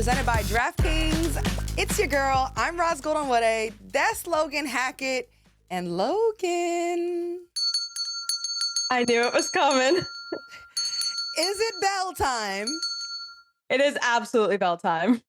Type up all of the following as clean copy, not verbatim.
presented by DraftKings. It's your girl. I'm Ros Logan. That's Logan Hackett. And Logan. I knew it was coming. Is it bell time? It is absolutely bell time.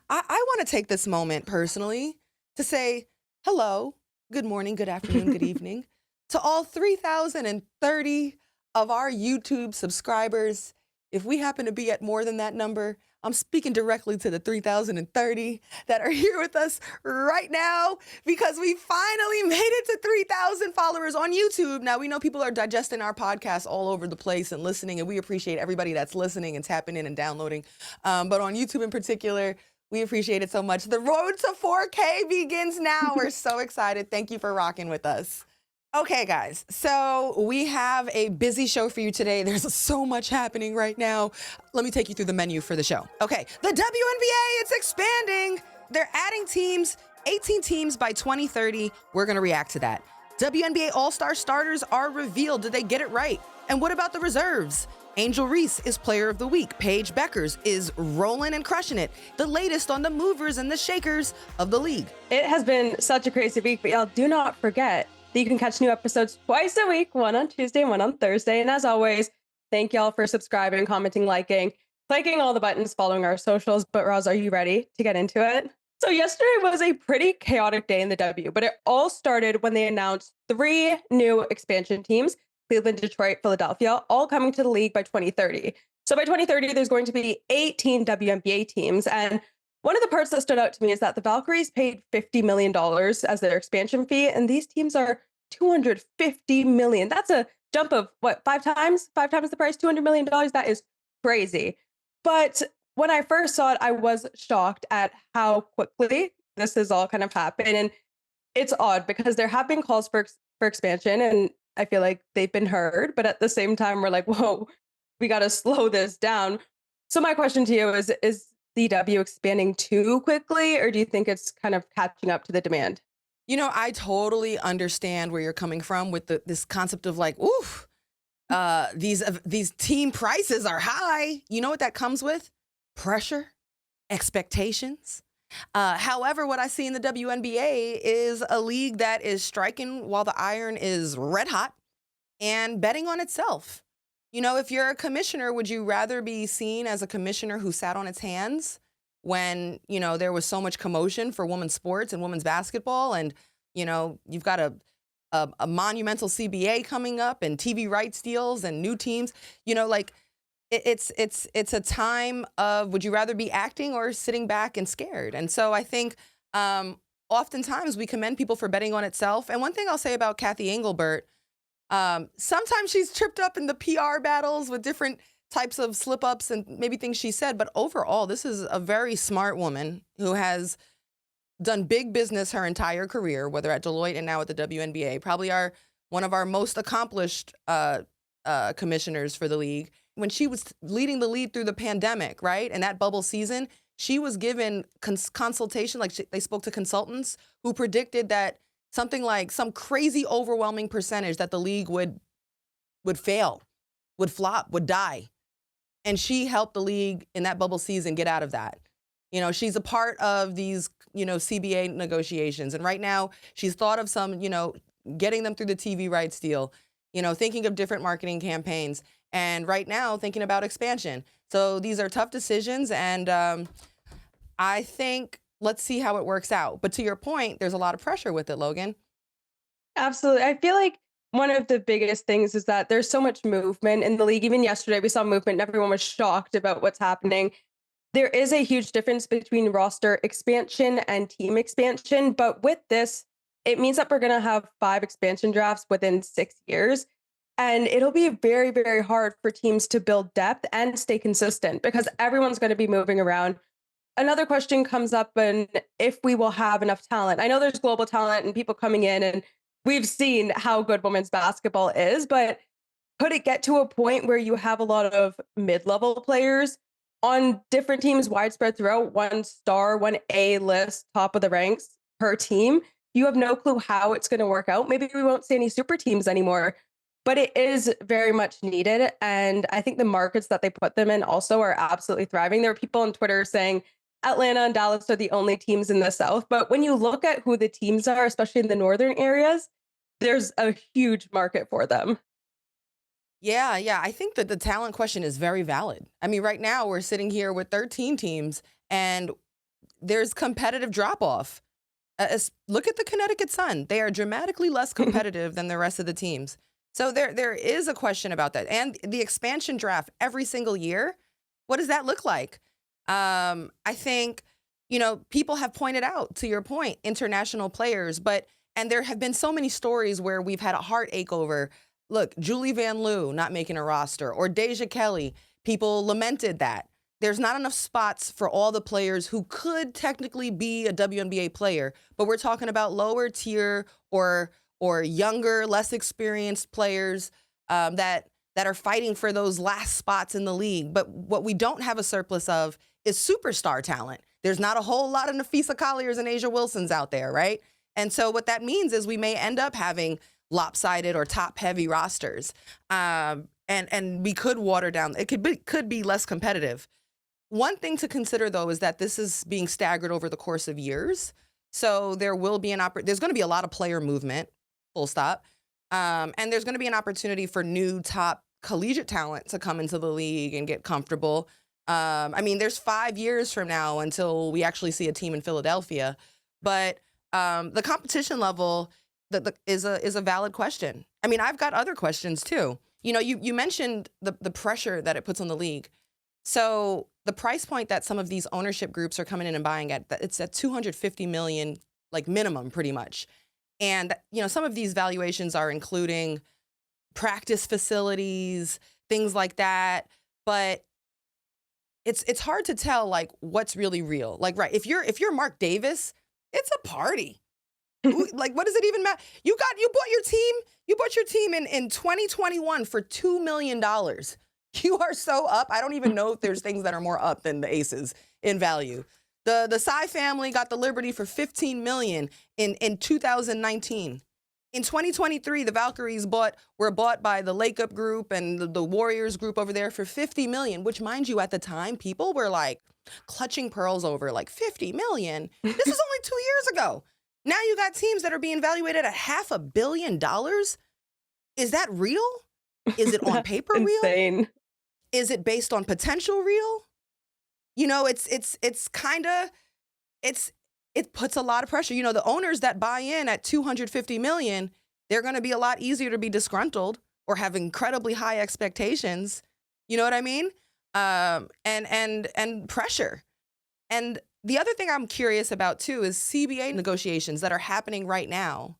I want to take this moment personally to say hello, good morning, good afternoon, good evening to all 3,030 of our YouTube subscribers. If we happen to be at more than that number, I'm speaking directly to the 3,030 that are here with us right now because we finally made it to 3,000 followers on YouTube. Now, we know people are digesting our podcast all over the place and listening, and we appreciate everybody that's listening and tapping in and downloading. But on YouTube in particular, we appreciate it so much. The road to 4K begins now. We're so excited. Thank you for rocking with us. Okay, guys, so we have a busy show for you today. There's so much happening right now. Let me take you through the menu for the show. Okay, the WNBA, it's expanding. They're adding teams, 18 teams by 2030. We're going to react to that. WNBA All-Star starters are revealed. Did they get it right? And what about the reserves? Angel Reese is Player of the Week. Paige Beckers is rolling and crushing it. The latest on the movers and the shakers of the league. It has been such a crazy week, but y'all do not forget that you can catch new episodes twice a week, one on Tuesday and one on Thursday. And as always, thank y'all for subscribing, commenting, liking, clicking all the buttons, following our socials. But Ros, are you ready to get into it? So yesterday was a pretty chaotic day in the W, but it all started when they announced 3 new expansion teams, Cleveland, Detroit, Philadelphia, all coming to the league by 2030. So by 2030, there's going to be 18 WNBA teams. And one of the parts that stood out to me is that the Valkyries paid $50 million as their expansion fee, and these teams are $250 million. That's a jump of, what, 5 times? 5 times the price, $200 million? That is crazy. But when I first saw it, I was shocked at how quickly this has all kind of happened. And it's odd because there have been calls for expansion, and I feel like they've been heard. But at the same time, we're like, whoa, we got to slow this down. So my question to you is DW expanding too quickly, or do you think it's kind of catching up to the demand? You know, I totally understand where you're coming from with this concept of like, oof, these team prices are high. You know what that comes with? Pressure, expectations. However, what I see in the WNBA is a league that is striking while the iron is red hot and betting on itself. You know, if you're a commissioner, would you rather be seen as a commissioner who sat on its hands when, you know, there was so much commotion for women's sports and women's basketball? And, you know, you've got a monumental CBA coming up and TV rights deals and new teams, you know, like it's a time of, would you rather be acting or sitting back and scared? And so I think oftentimes we commend people for betting on itself. And one thing I'll say about Kathy Engelbert, sometimes she's tripped up in the PR battles with different types of slip ups and maybe things she said. But overall, this is a very smart woman who has done big business her entire career, whether at Deloitte and now at the WNBA, probably one of our most accomplished commissioners for the league. When she was leading the league through the pandemic, right, and that bubble season, she was given consultation, like they spoke to consultants who predicted that something like some crazy overwhelming percentage that the league would fail, would flop, would die. And she helped the league in that bubble season get out of that. You know, she's a part of these, you know, CBA negotiations. And right now she's thought of some, you know, getting them through the TV rights deal, you know, thinking of different marketing campaigns. And right now thinking about expansion. So these are tough decisions. And I think let's see how it works out. But to your point, there's a lot of pressure with it, Logan. Absolutely. I feel like one of the biggest things is that there's so much movement in the league. Even yesterday, we saw movement and everyone was shocked about what's happening. There is a huge difference between roster expansion and team expansion. But with this, it means that we're going to have 5 expansion drafts within 6 years. And it'll be very, very hard for teams to build depth and stay consistent because everyone's going to be moving around. Another question comes up, and if we will have enough talent. I know there's global talent and people coming in, and we've seen how good women's basketball is, but could it get to a point where you have a lot of mid-level players on different teams widespread throughout, 1 star, 1 A-list, top of the ranks per team? You have no clue how it's going to work out. Maybe we won't see any super teams anymore. But it is very much needed. And I think the markets that they put them in also are absolutely thriving. There are people on Twitter saying Atlanta and Dallas are the only teams in the South. But when you look at who the teams are, especially in the northern areas, there's a huge market for them. Yeah, yeah. I think that the talent question is very valid. I mean, right now we're sitting here with 13 teams and there's competitive drop off. Look at the Connecticut Sun. They are dramatically less competitive than the rest of the teams. So there is a question about that. And the expansion draft every single year, what does that look like? I think, people have pointed out, to your point, international players, and there have been so many stories where we've had a heartache over, look, Julie Van Loo not making a roster, or Deja Kelly. People lamented that. There's not enough spots for all the players who could technically be a WNBA player, but we're talking about lower tier or younger, less experienced players that are fighting for those last spots in the league. But what we don't have a surplus of is superstar talent. There's not a whole lot of Nafisa Colliers and Asia Wilsons out there, right? And so what that means is we may end up having lopsided or top-heavy rosters, and we could water down. It could be less competitive. One thing to consider, though, is that this is being staggered over the course of years. So there will be there's going to be a lot of player movement, full stop. And there's going to be an opportunity for new top collegiate talent to come into the league and get comfortable. There's 5 years from now until we actually see a team in Philadelphia. But the competition level is a valid question. I mean, I've got other questions, too. You mentioned the pressure that it puts on the league. So the price point that some of these ownership groups are coming in and buying at, it's at $250 million, like minimum, pretty much. And, some of these valuations are including practice facilities, things like that. But it's hard to tell, like, what's really real. Like, right, if you're Mark Davis, it's a party. Like, what does it even matter? You bought your team in 2021 for $2 million. You are so up. I don't even know if there's things that are more up than the Aces in value. The Tsai family got the Liberty for $15 million in 2019. In 2023, the Valkyries were bought by the Lakeup Group and the Warriors Group over there for $50 million, which, mind you, at the time, people were like clutching pearls over, like, $50 million. This is only 2 years ago. Now you got teams that are being valuated at $500 million. Is that real? Is it on paper real? Insane. Is it based on potential real? It puts a lot of pressure. The owners that buy in at $250 million, they're going to be a lot easier to be disgruntled or have incredibly high expectations. You know what I mean? And pressure. And the other thing I'm curious about too is CBA negotiations that are happening right now.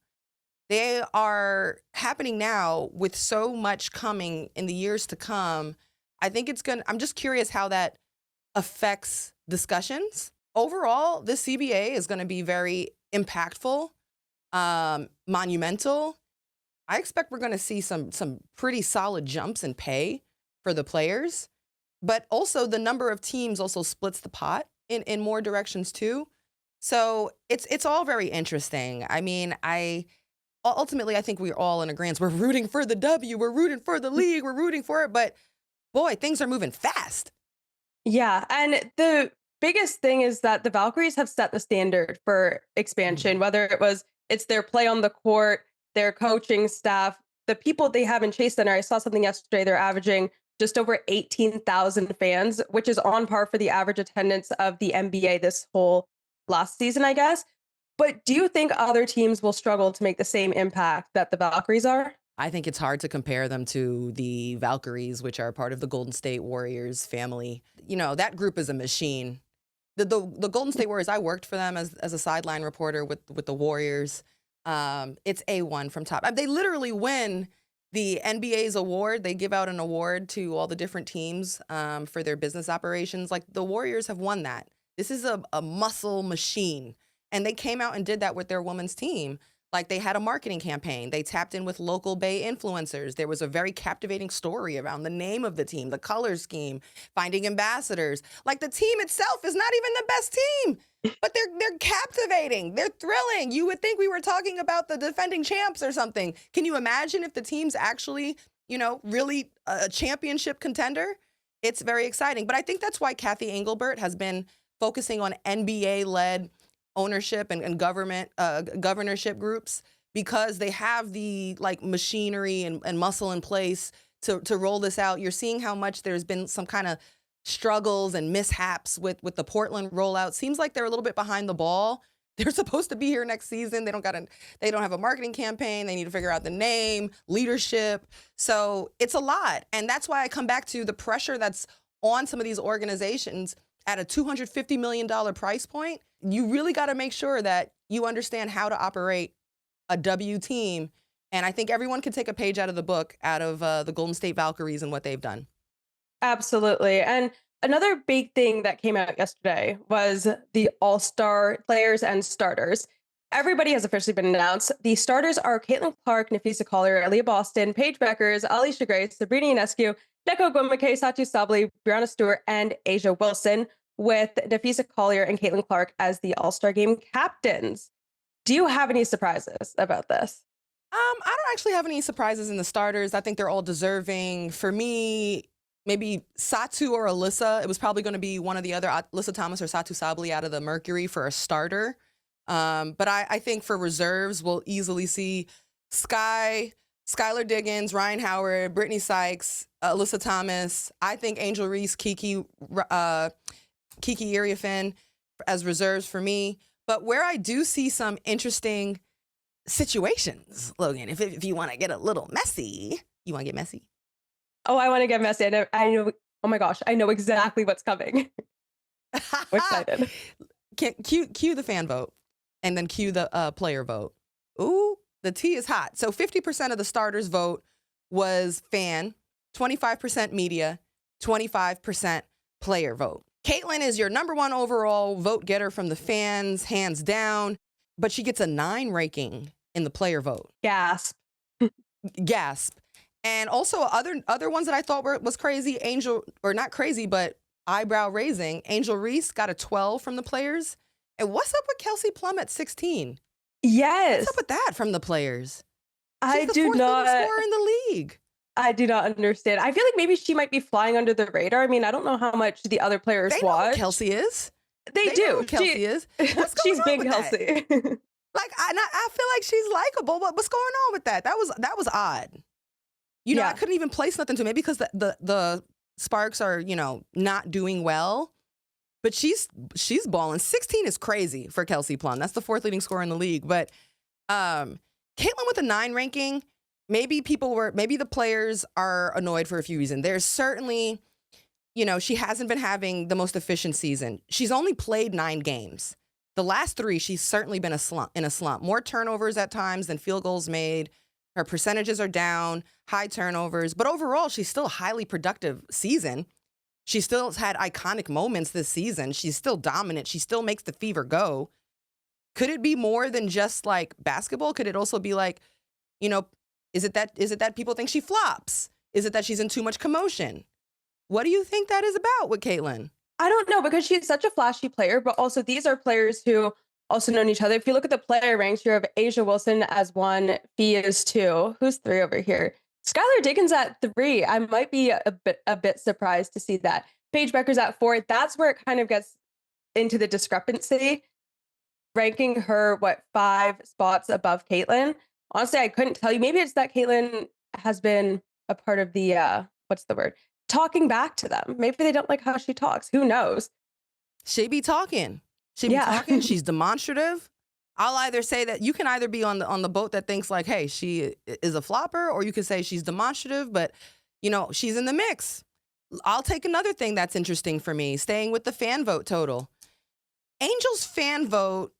They are happening now with so much coming in the years to come. I'm just curious how that affects discussions. Overall, this CBA is going to be very impactful, monumental. I expect we're going to see some pretty solid jumps in pay for the players, but also the number of teams also splits the pot in more directions too. So it's all very interesting. I mean, ultimately, I think we're all in agreement. We're rooting for the W. We're rooting for the league. We're rooting for it. But boy, things are moving fast. Yeah. And the biggest thing is that the Valkyries have set the standard for expansion, whether it's their play on the court, their coaching staff, the people they have in Chase Center. I saw something yesterday. They're averaging just over 18,000 fans, which is on par for the average attendance of the NBA this whole last season, I guess. But do you think other teams will struggle to make the same impact that the Valkyries are? I think it's hard to compare them to the Valkyries, which are part of the Golden State Warriors family. That group is a machine. The Golden State Warriors, I worked for them as a sideline reporter with the Warriors. It's A1 from top. They literally win the NBA's award. They give out an award to all the different teams for their business operations. Like, the Warriors have won that. This is a muscle machine. And they came out and did that with their women's team. Like, they had a marketing campaign. They tapped in with local Bay influencers. There was a very captivating story around the name of the team, the color scheme, finding ambassadors. Like, the team itself is not even the best team, but they're captivating. They're thrilling. You would think we were talking about the defending champs or something. Can you imagine if the team's actually, really a championship contender? It's very exciting. But I think that's why Kathy Engelbert has been focusing on NBA-led ownership and government governorship groups because they have the like machinery and muscle in place to roll this out. You're seeing how much there's been some kind of struggles and mishaps with the Portland rollout. Seems like they're a little bit behind the ball. They're supposed to be here next season. They don't have a marketing campaign. They need to figure out the name, leadership. So it's a lot. And that's why I come back to the pressure that's on some of these organizations at a $250 million price point. You really got to make sure that you understand how to operate a W team. And I think everyone can take a page out of the book, out of the Golden State Valkyries and what they've done. Absolutely. And another big thing that came out yesterday was the All-Star players and starters. Everybody has officially been announced. The starters are Caitlin Clark, Nafisa Collier, Aaliyah Boston, Paige Beckers, Alicia Grace, Sabrina Ionescu, Neko Gwumake, Satu Sabli, Brianna Stewart, and Asia Wilson, with Nafisa Collier and Caitlin Clark as the All-Star Game captains. Do you have any surprises about this? I don't actually have any surprises in the starters. I think they're all deserving. For me, maybe Satu or Alyssa. It was probably going to be one of the other, Alyssa Thomas or Satu Sabli out of the Mercury for a starter. But I think for reserves, we'll easily see Skylar Diggins, Ryan Howard, Brittany Sykes, Alyssa Thomas. I think Angel Reese, Kiki Iriafin as reserves for me. But where I do see some interesting situations, Logan, if you want to get a little messy, you want to get messy? Oh, I want to get messy. I know. Oh my gosh, I know exactly what's coming. I'm excited. Cue the fan vote, and then cue the player vote. Ooh, the tea is hot. So 50% of the starters vote was fan, 25% media, 25% player vote. Caitlin is your number one overall vote getter from the fans, hands down, but she gets a 9 ranking in the player vote. Gasp. Gasp. And also other ones that I thought was crazy, not crazy, but eyebrow raising. Angel Reese got a 12 from the players. And what's up with Kelsey Plum at 16? Yes. What's up with that from the players? She's the fourth leading scorer in the league. I do not understand. I feel like maybe she might be flying under the radar. I mean, I don't know how much the other players They know watch. who Kelsey is. They do. Know who Kelsey is. What's going She's on big with Kelsey. that? Like I feel like she's likable, but what's going on with that? That was odd. You know, I couldn't even place nothing to maybe because the Sparks are, not doing well. But she's balling. 16 is crazy for Kelsey Plum. That's the 4th leading scorer in the league. But Caitlin with a 9 ranking, maybe the players are annoyed for a few reasons. There's certainly, she hasn't been having the most efficient season. She's only played 9 games. The last 3, she's certainly been in a slump. More turnovers at times than field goals made. Her percentages are down, high turnovers. But overall, she's still a highly productive season. She still has had iconic moments this season. She's still dominant. She still makes the fever go. Could it be more than just like basketball? Could it also be like, is it that people think she flops? Is it that she's in too much commotion? What do you think that is about with Caitlin? I don't know, because she's such a flashy player, but also these are players who also known each other. If you look at the player ranks, you have Asia Wilson as 1, Fee is 2. Who's 3 over here? Skylar Diggins at 3. I might be a bit surprised to see that. Paige Beckers at 4. That's where it kind of gets into the discrepancy. Ranking her, 5 spots above Caitlin. Honestly, I couldn't tell you. Maybe it's that Caitlin has been a part of the, talking back to them. Maybe they don't like how she talks. Who knows? She be talking. She's demonstrative. I'll either say that you can either be on the boat that thinks like, hey, she is a flopper, or you can say she's demonstrative, but she's in the mix. I'll take another thing that's interesting for me, staying with the fan vote total. Angel's fan vote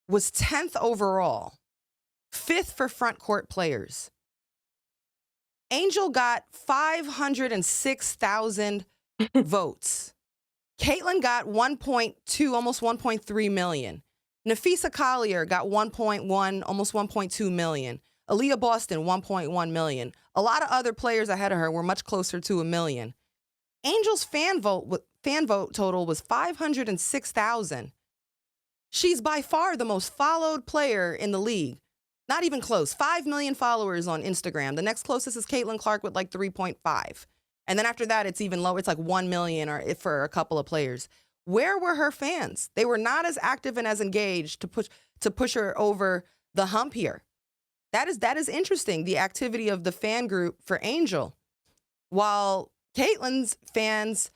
was 10th overall, 5th for front court players. Angel got 506,000 votes. Caitlin got 1.2, almost 1.3 million. Nafisa Collier got 1.1, almost 1.2 million. Aaliyah Boston, 1.1 million. A lot of other players ahead of her were much closer to 1 million. Angel's fan vote total was 506,000. She's by far the most followed player in the league. Not even close. 5 million followers on Instagram. The next closest is Caitlin Clark with like 3.5. And then after that, it's even lower. It's like 1 million or for a couple of players. Where were her fans? They were not as active and as engaged to push her over the hump here. That is interesting, the activity of the fan group for Angel. While Caitlyn's fans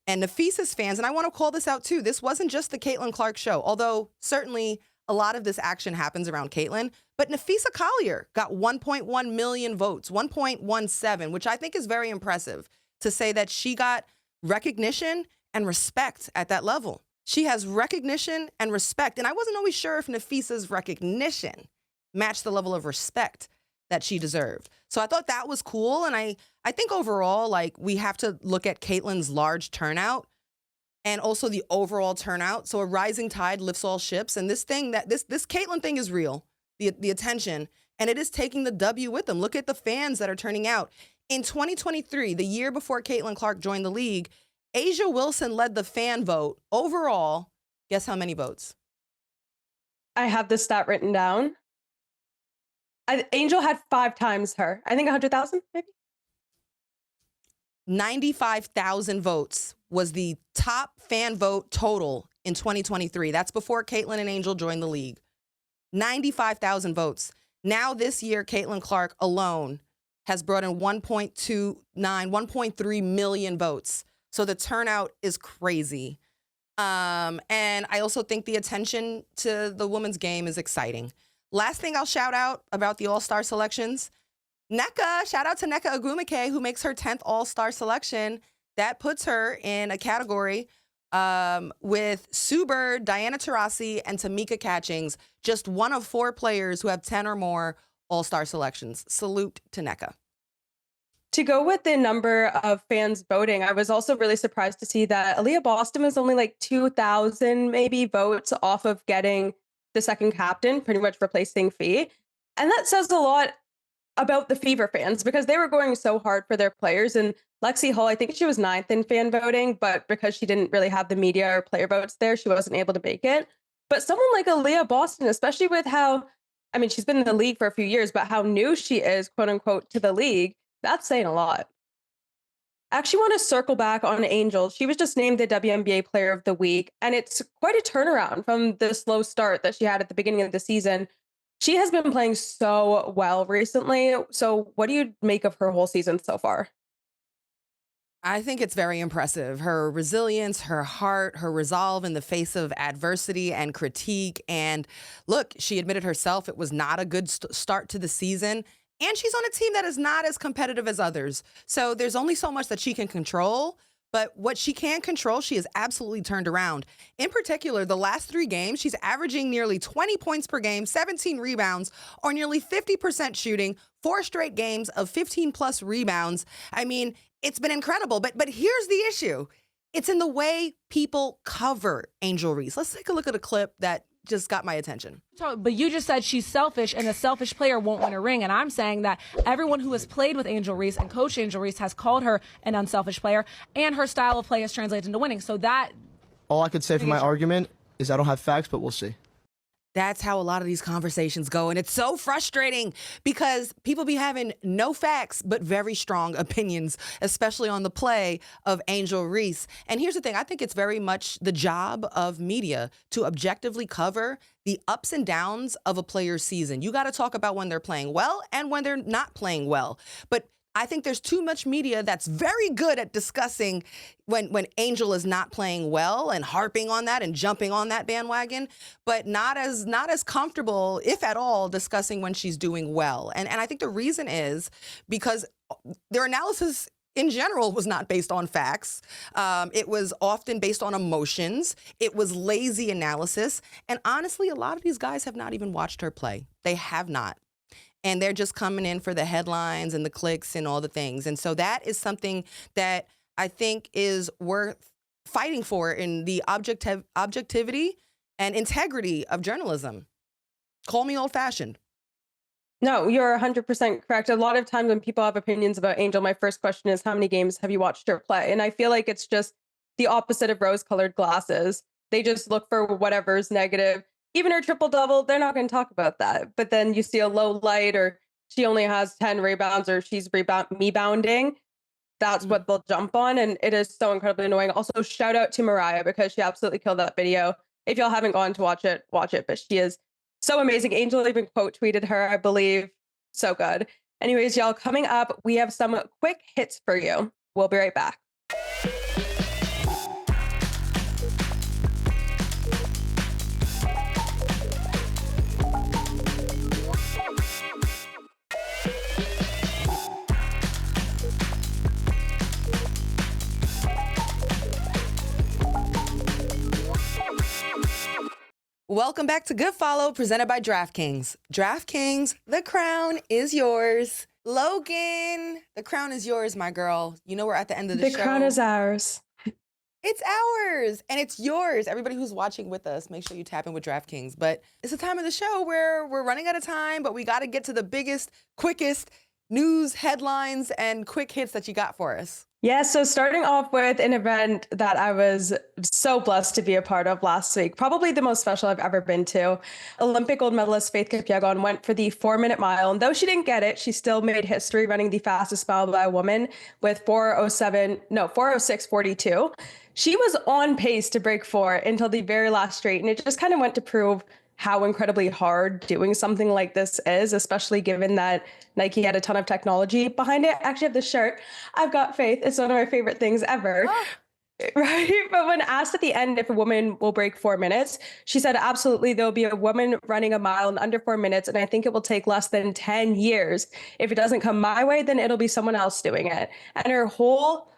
and Nafisa's fans, and I want to call this out too, this wasn't just the Caitlin Clark show, although certainly a lot of this action happens around Caitlyn, but Napheesa Collier got 1.1 million votes, 1.17, which I think is very impressive to say that she got recognition and respect at that level. She has recognition and respect, and I wasn't always sure if Nafisa's recognition matched the level of respect that she deserved. So I thought that was cool, and I think overall, like, we have to look at Caitlyn's large turnout and also the overall turnout. So a rising tide lifts all ships, and this Caitlyn thing is real, the attention, and it is taking the W with them. Look at the fans that are turning out. In 2023, the year before Caitlin Clark joined the league, A'ja Wilson led the fan vote overall. Guess how many votes? I have this stat written down. Angel had 5 times her. I think 100,000, maybe? 95,000 votes was the top fan vote total in 2023. That's before Caitlyn and Angel joined the league. 95,000 votes. Now this year, Caitlin Clark alone has brought in 1.3 million votes. So the turnout is crazy. And I also think the attention to the women's game is exciting. Last thing I'll shout out about the All-Star selections, Nneka, shout out to Nneka Agumike, who makes her 10th All-Star selection. That puts her in a category with Sue Bird, Diana Taurasi, and Tamika Catchings, just one of 4 players who have 10 or more All-Star selections. Salute to Nneka. To go with the number of fans voting, I was also really surprised to see that Aaliyah Boston was only like 2,000 maybe votes off of getting the second captain, pretty much replacing Fee. And that says a lot about the Fever fans because they were going so hard for their players. And Lexi Hall, I think she was 9th in fan voting, but because she didn't really have the media or player votes there, she wasn't able to make it. But someone like Aaliyah Boston, especially with how, I mean, she's been in the league for a few years, but how new she is, quote unquote, to the league, that's saying a lot. I actually want to circle back on Angel. She was just named the WNBA Player of the Week, and it's quite a turnaround from the slow start that she had at the beginning of the season. She has been playing so well recently. So what do you make of her whole season so far? I think it's very impressive. Her resilience, her heart, her resolve in the face of adversity and critique. And look, she admitted herself it was not a good start to the season. And she's on a team that is not as competitive as others. So there's only so much that she can control. But what she can control, she has absolutely turned around. In particular, the last 3 games, she's averaging nearly 20 points per game, 17 rebounds, or nearly 50% shooting, 4 straight games of 15-plus rebounds. I mean, it's been incredible. But here's the issue. It's in the way people cover Angel Reese. Let's take a look at a clip that just got my attention. But you just said she's selfish and a selfish player won't win a ring. And I'm saying that everyone who has played with Angel Reese and coached Angel Reese has called her an unselfish player, and her style of play has translated into winning. So that... All I could say for my argument is I don't have facts, but we'll see. That's how a lot of these conversations go. And it's so frustrating because people be having no facts, but very strong opinions, especially on the play of Angel Reese. And here's the thing. I think it's very much the job of media to objectively cover the ups and downs of a player's season. You got to talk about when they're playing well and when they're not playing well. But I think there's too much media that's very good at discussing when Angel is not playing well and harping on that and jumping on that bandwagon, but not as comfortable, if at all, discussing when she's doing well. And I think the reason is because their analysis in general was not based on facts. It was often based on emotions. It was lazy analysis. And honestly, a lot of these guys have not even watched her play. They have not. And they're just coming in for the headlines and the clicks and all the things. And so that is something that I think is worth fighting for in the objectivity and integrity of journalism. Call me old-fashioned. No, you're 100% correct. A lot of times when people have opinions about Angel, my first question is, how many games have you watched her play? And I feel like it's just the opposite of rose-colored glasses. They just look for whatever's negative. Even her triple-double, they're not going to talk about that. But then you see a low light, or she only has 10 rebounds, or she's me-bounding. that's what they'll jump on. And it is so incredibly annoying. Also, shout out to Mariah because she absolutely killed that video. If y'all haven't gone to watch it, watch it. But she is so amazing. Angel even quote tweeted her, I believe. So good. Anyways, y'all, coming up, we have some quick hits for you. We'll be right back. Welcome back to Good Follow, presented by DraftKings. DraftKings, the crown is yours. Logan, the crown is yours, my girl. You know we're at the end of the show. The crown is ours. It's ours, and it's yours. Everybody who's watching with us, make sure you tap in with DraftKings. But it's the time of the show where we're running out of time, but we got to get to the biggest, quickest news, headlines, and quick hits that you got for us. Yeah, so starting off with an event that I was so blessed to be a part of last week, probably the most special I've ever been to. Olympic gold medalist Faith Kipyegon went for the 4-minute mile, and though she didn't get it, she still made history running the fastest mile by a woman with 4:06:42. She was on pace to break 4 until the very last straight, and it just kind of went to prove how incredibly hard doing something like this is, especially given that Nike had a ton of technology behind it. I actually have this shirt. I've got Faith. It's one of my favorite things ever. Right? But when asked at the end if a woman will break 4 minutes, she said, absolutely, there'll be a woman running a mile in under 4 minutes. And I think it will take less than 10 years. If it doesn't come my way, then it'll be someone else doing it. And her whole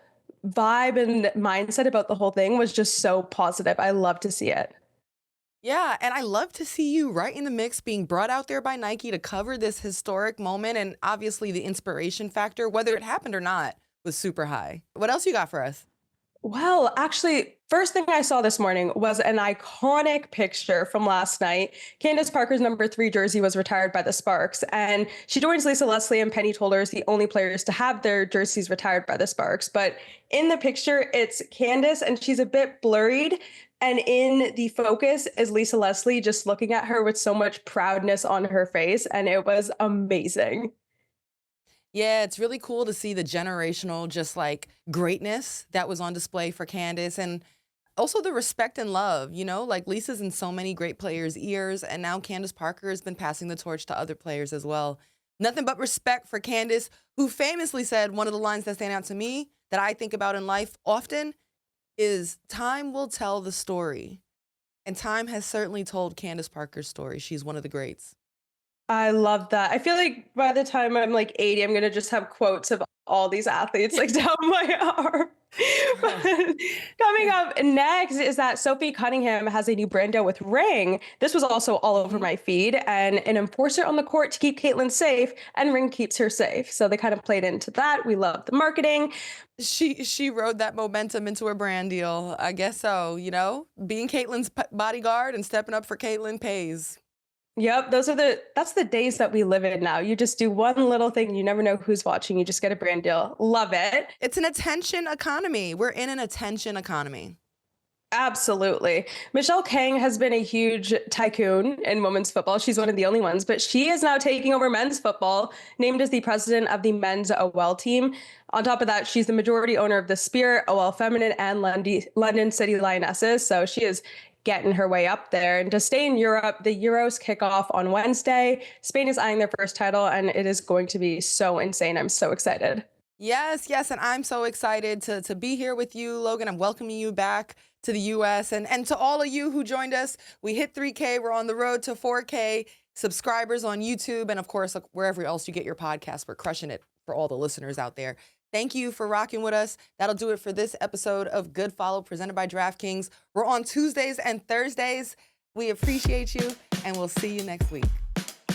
vibe and mindset about the whole thing was just so positive. I love to see it. Yeah, and I love to see you right in the mix, being brought out there by Nike to cover this historic moment. And obviously the inspiration factor, whether it happened or not, was super high. What else you got for us? Well, actually, first thing I saw this morning was an iconic picture from last night. Candace Parker's number 3 jersey was retired by the Sparks, and she joins Lisa Leslie and Penny Toller as the only players to have their jerseys retired by the Sparks. But in the picture, it's Candace, and she's a bit blurred. And in the focus is Lisa Leslie just looking at her with so much proudness on her face, and it was amazing. Yeah, it's really cool to see the generational just like greatness that was on display for Candace, and also the respect and love, you know, like Lisa's in so many great players' ears, and now Candace Parker has been passing the torch to other players as well. Nothing but respect for Candace, who famously said one of the lines that stand out to me that I think about in life often is time will tell the story. And time has certainly told Candace Parker's story. She's one of the greats. I love that. I feel like by the time I'm like 80, I'm going to just have quotes of all these athletes like down my arm. Coming up next is that Sophie Cunningham has a new brand deal with Ring. This was also all over my feed, and an enforcer on the court to keep Caitlin safe, and Ring keeps her safe. So they kind of played into that. We love the marketing. She rode that momentum into her brand deal. I guess so, you know, being Caitlin's bodyguard and stepping up for Caitlin pays. Yep, that's the days that we live in now. You just do one little thing, you never know who's watching. You just get a brand deal. Love it. It's an attention economy. We're in an attention economy. Absolutely. Michelle Kang has been a huge tycoon in women's football. She's one of the only ones, but she is now taking over men's football, named as the president of the men's OL team. On top of that, she's the majority owner of the Spirit, OL Feminine, and London City Lionesses. So she is getting her way up there. And to stay in Europe, the Euros kick off on Wednesday. Spain is eyeing their first title, and it is going to be so insane. I'm so excited. Yes, and I'm so excited to be here with you, Logan. I'm welcoming you back to the U.S. And to all of you who joined us. We hit 3K. We're on the road to 4K subscribers on YouTube. And, of course, wherever else you get your podcast. We're crushing it for all the listeners out there. Thank you for rocking with us. That'll do it for this episode of Good Follow, presented by DraftKings. We're on Tuesdays and Thursdays. We appreciate you, and we'll see you next week.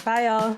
Bye, y'all.